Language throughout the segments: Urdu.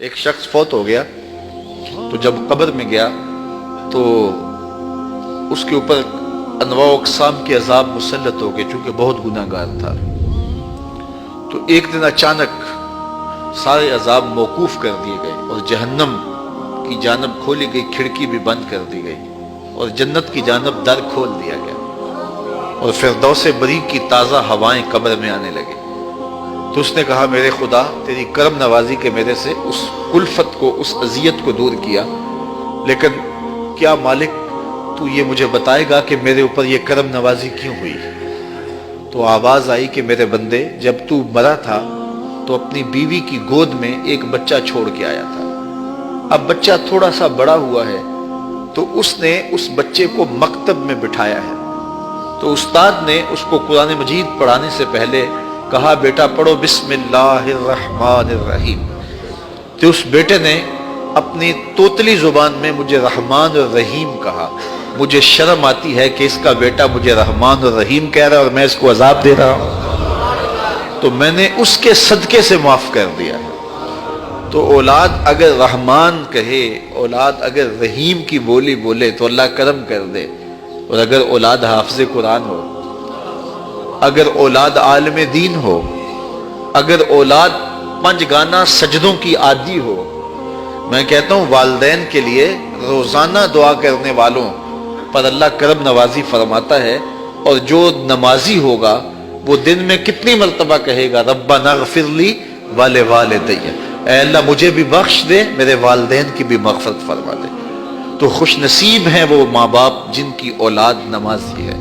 ایک شخص فوت ہو گیا تو جب قبر میں گیا تو اس کے اوپر انواع و اقسام کے عذاب مسلط ہو گئے، چونکہ بہت گناہ گار تھا۔ تو ایک دن اچانک سارے عذاب موقوف کر دیے گئے اور جہنم کی جانب کھولی گئی کھڑکی بھی بند کر دی گئی اور جنت کی جانب در کھول دیا گیا اور فردوس بری کی تازہ ہوائیں قبر میں آنے لگے۔ تو اس نے کہا میرے خدا تیری کرم نوازی کے میرے سے اس کلفت کو، اس اذیت کو دور کیا، لیکن کیا مالک تو یہ مجھے بتائے گا کہ میرے اوپر یہ کرم نوازی کیوں ہوئی؟ تو آواز آئی کہ میرے بندے جب تو مرا تھا تو اپنی بیوی کی گود میں ایک بچہ چھوڑ کے آیا تھا، اب بچہ تھوڑا سا بڑا ہوا ہے تو اس نے اس بچے کو مکتب میں بٹھایا ہے، تو استاد نے اس کو قرآن مجید پڑھانے سے پہلے کہا بیٹا پڑھو بسم اللہ الرحمن الرحیم، تو اس بیٹے نے اپنی توتلی زبان میں مجھے رحمان اور رحیم کہا۔ مجھے شرم آتی ہے کہ اس کا بیٹا مجھے رحمان اور رحیم کہہ رہا ہے اور میں اس کو عذاب دے رہا ہوں، تو میں نے اس کے صدقے سے معاف کر دیا ہے۔ تو اولاد اگر رحمان کہے، اولاد اگر رحیم کی بولی بولے تو اللہ کرم کر دے، اور اگر اولاد حافظ قرآن ہو، اگر اولاد عالم دین ہو، اگر اولاد پنج گانا سجدوں کی عادی ہو، میں کہتا ہوں والدین کے لیے روزانہ دعا کرنے والوں پر اللہ کرم نوازی فرماتا ہے، اور جو نمازی ہوگا وہ دن میں کتنی مرتبہ کہے گا ربنا اغفر لی ولوالدی، اے اللہ مجھے بھی بخش دے، میرے والدین کی بھی مغفرت فرما دے۔ تو خوش نصیب ہیں وہ ماں باپ جن کی اولاد نمازی ہے۔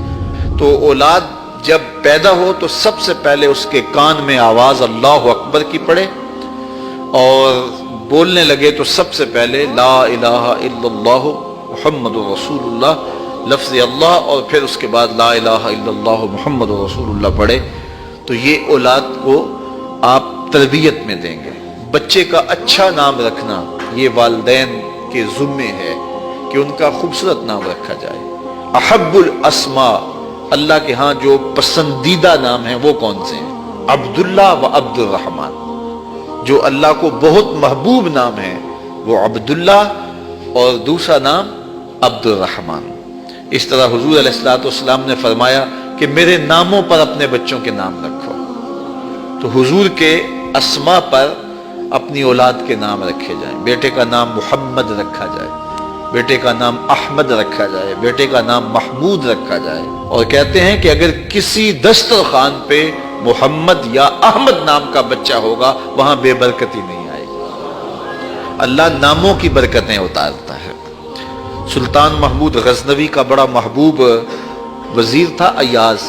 تو اولاد جب پیدا ہو تو سب سے پہلے اس کے کان میں آواز اللہ اکبر کی پڑے، اور بولنے لگے تو سب سے پہلے لا الہ الا اللہ محمد رسول اللہ، لفظ اللہ، اور پھر اس کے بعد لا الہ الا اللہ محمد رسول اللہ پڑھے۔ تو یہ اولاد کو آپ تربیت میں دیں گے۔ بچے کا اچھا نام رکھنا یہ والدین کے ذمے ہے کہ ان کا خوبصورت نام رکھا جائے۔ احب الاسماء، اللہ کے ہاں جو پسندیدہ نام ہیں وہ کون سے ہیں؟ عبداللہ و عبد الرحمن۔ جو اللہ کو بہت محبوب نام ہے وہ عبداللہ، اور دوسرا نام عبد الرحمن۔ اس طرح حضور علیہ الصلوۃ والسلام نے فرمایا کہ میرے ناموں پر اپنے بچوں کے نام رکھو، تو حضور کے اسماء پر اپنی اولاد کے نام رکھے جائیں۔ بیٹے کا نام محمد رکھا جائے، بیٹے کا نام احمد رکھا جائے، بیٹے کا نام محمود رکھا جائے، اور کہتے ہیں کہ اگر کسی دسترخوان پہ محمد یا احمد نام کا بچہ ہوگا وہاں بے برکتی نہیں آئے گی۔ اللہ ناموں کی برکتیں اتارتا ہے۔ سلطان محمود غزنوی کا بڑا محبوب وزیر تھا ایاز،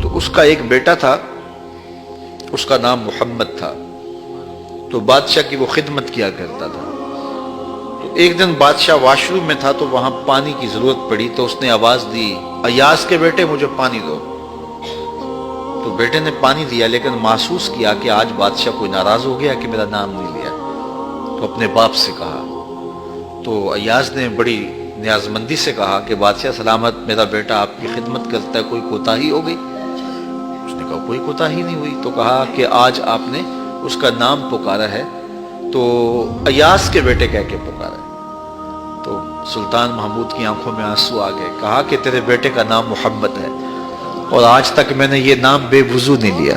تو اس کا ایک بیٹا تھا، اس کا نام محمد تھا، تو بادشاہ کی وہ خدمت کیا کرتا تھا۔ تو ایک دن بادشاہ واش روم میں تھا تو وہاں پانی کی ضرورت پڑی، تو اس نے آواز دی ایاز کے بیٹے مجھے پانی دو۔ تو بیٹے نے پانی دیا، لیکن محسوس کیا کہ آج بادشاہ کوئی ناراض ہو گیا کہ میرا نام نہیں لیا، تو اپنے باپ سے کہا۔ تو ایاز نے بڑی نیازمندی سے کہا کہ بادشاہ سلامت، میرا بیٹا آپ کی خدمت کرتا ہے، کوئی کوتاہی ہو گئی؟ اس نے کہا کوئی کوتاہی نہیں ہوئی۔ تو کہا کہ آج آپ نے اس کا نام پکارا ہے تو ایاز کے بیٹے کہہ کے پکارا ہے۔ تو سلطان محمود کی آنکھوں میں آنسو آ گئے۔ کہا کہ تیرے بیٹے کا نام محمد ہے، اور آج تک میں نے یہ نام بے وضو نہیں لیا۔